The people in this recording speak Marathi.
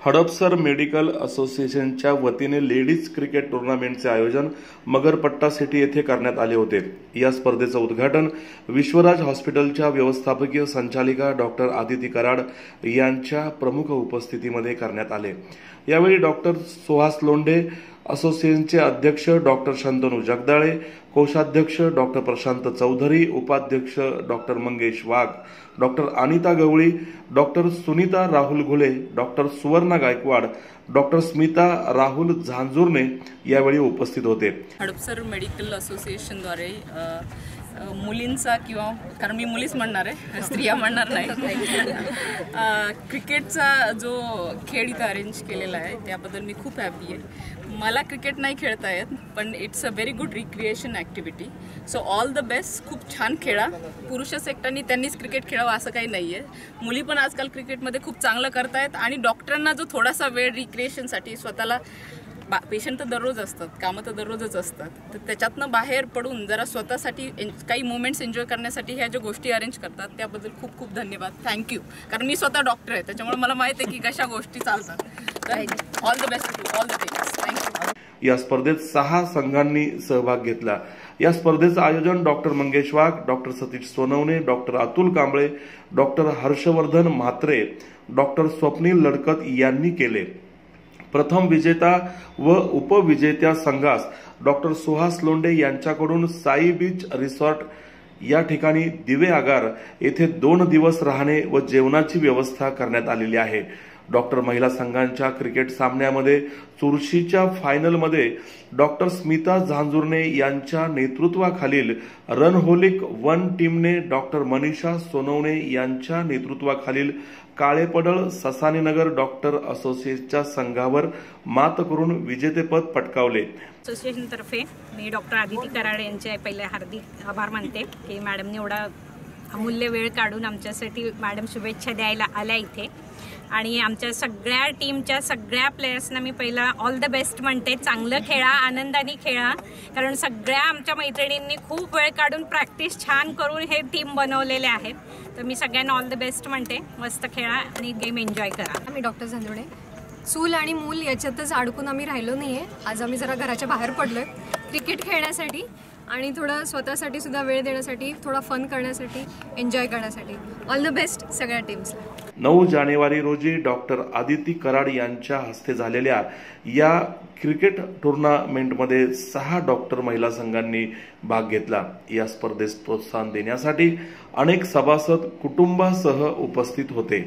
हडपसर मेडिकल असोसिएशनच्या वतीने लेडीज क्रिकेट टूर्नामेंटचे आयोजन मगरपट्टा सिटी येथे करण्यात आले होते। या स्पर्धेचे उद्घाटन विश्वराज हॉस्पिटलच्या व्यवस्थापकीय संचालिका डॉक्टर आदिती कराड यांच्या प्रमुख उपस्थितीमध्ये करण्यात आले। यावेळी डॉक्टर सुहास लोंढे, असोसिएशनचे अध्यक्ष डॉक्टर शंतनू जगदाळे, कोषाध्यक्ष डॉक्टर प्रशांत चौधरी, उपाध्यक्ष doctor Mangesh Wagh, doctor Anita Gawali, doctor Sunita Rahul Ghule, doctor Suvarna Gaikwad, doctor Smita Rahul Zanjurne यावेळी उपस्थित होते। हडपसर मेडिकल असोसिएशन द्वारे मुलींचा किंवा कारण मी मुलीच म्हणणार आहे, स्त्रिया म्हणणार नाही, क्रिकेटचा जो खेळ इथं अरेंज केलेला आहे त्याबद्दल मी खूप हॅपी आहे। मला क्रिकेट नाही खेळता येत, पण it's a very good recreation activity. So all the best, खूप छान खेळा। पुरुष सेक्टरनी त्यांनीच क्रिकेट खेळावं असं काही नाही आहे, मुली पण आजकाल क्रिकेटमध्ये खूप चांगलं करतायत। आणि डॉक्टरांना जो थोडासा वेळ रिक्रिएशनसाठी स्वतःला, पेशंट तर दररोज असतात, कामं तर दररोजच असतात, तर त्याच्यातनं बाहेर पडून जरा स्वतःसाठी काही मोमेंट्स एन्जॉय करण्यासाठी ह्या ज्या गोष्टी अरेंज करतात त्याबद्दल खूप खूप धन्यवाद, थँक्यू। कारण मी स्वतः डॉक्टर आहे, त्याच्यामुळे मला माहिती आहे की कशा गोष्टी चालतात। तर all the best to all the teams, thank you. या स्पर्धेत 6 संघांनी सहभाग घेतला। या स्पर्धेचं आयोजन doctor Mangesh Wagh, doctor Satish Sonawane, doctor Atul Kamble, doctor Harshvardhan Mhatre, doctor Swapnil Ladkat यांनी केले। प्रथम विजेता व उपविजेत्या संघास डॉक्टर सुहास लोंढे यांच्याकडून साई बीच रिसॉर्ट या ठिकाणी दिवे आगार येथे 2 दिवस राहणे व जेवणाची व्यवस्था करण्यात आलेली आहे। डॉक्टर महिला संघांच्या क्रिकेट सामन्यामध्ये चुरशीच्या फायनलमध्ये डॉक्टर स्मिता झांजुर्णे यांच्या नेतृत्वाखालील रणहोलिक 1 टीमने डॉक्टर मनीषा सोनवणे यांच्या नेतृत्वाखालील काळेपडळ ससानीनगर डॉक्टर असोसिएशनच्या संघावर मात करून विजेतेपद पटकावले। असोसिएशनतर्फे मी डॉक्टर आदिती कराड यांचे पहिले हार्दिक आभार मानते की मॅडमने एवढा अमूल्य वेळ काढून आमच्यासाठी मॅडम शुभेच्छा द्यायला आल्या इथे। आणि आमच्या सगळ्या टीमच्या सगळ्या प्लेयर्सना मी पहिला ऑल द बेस्ट म्हणते। चांगलं खेळा, आनंदाने खेळा, कारण सगळ्या आमच्या मैत्रिणींनी खूप वेळ काढून प्रॅक्टिस छान करून हे टीम बनवलेले आहेत। तर मी सगळ्यांना ऑल द बेस्ट म्हणते, मस्त खेळा आणि गेम एन्जॉय करा। मी डॉक्टर झांजुर्णे, चूल आणि मूल याच्यातच अडकून आम्ही राहिलो नाही आहे। आज आम्ही जरा घराच्या बाहेर पडलोय क्रिकेट खेळण्यासाठी आणि थोडा स्वतःसाठी सुद्धा वेळ देण्यासाठी, थोडा फन करण्यासाठी, एन्जॉय करण्यासाठी। ऑल द बेस्ट सगळ्या टीम्सला। 9 जानेवारी रोजी डॉक्टर आदिती कराड यांच्या हस्ते झालेल्या या क्रिकेट टूर्नामेंटमध्ये 6 डॉक्टर महिला संघांनी भाग घेतला। या स्पर्धेस प्रोत्साहन देण्यासाठी अनेक सभासद कुटुंबासह उपस्थित होते।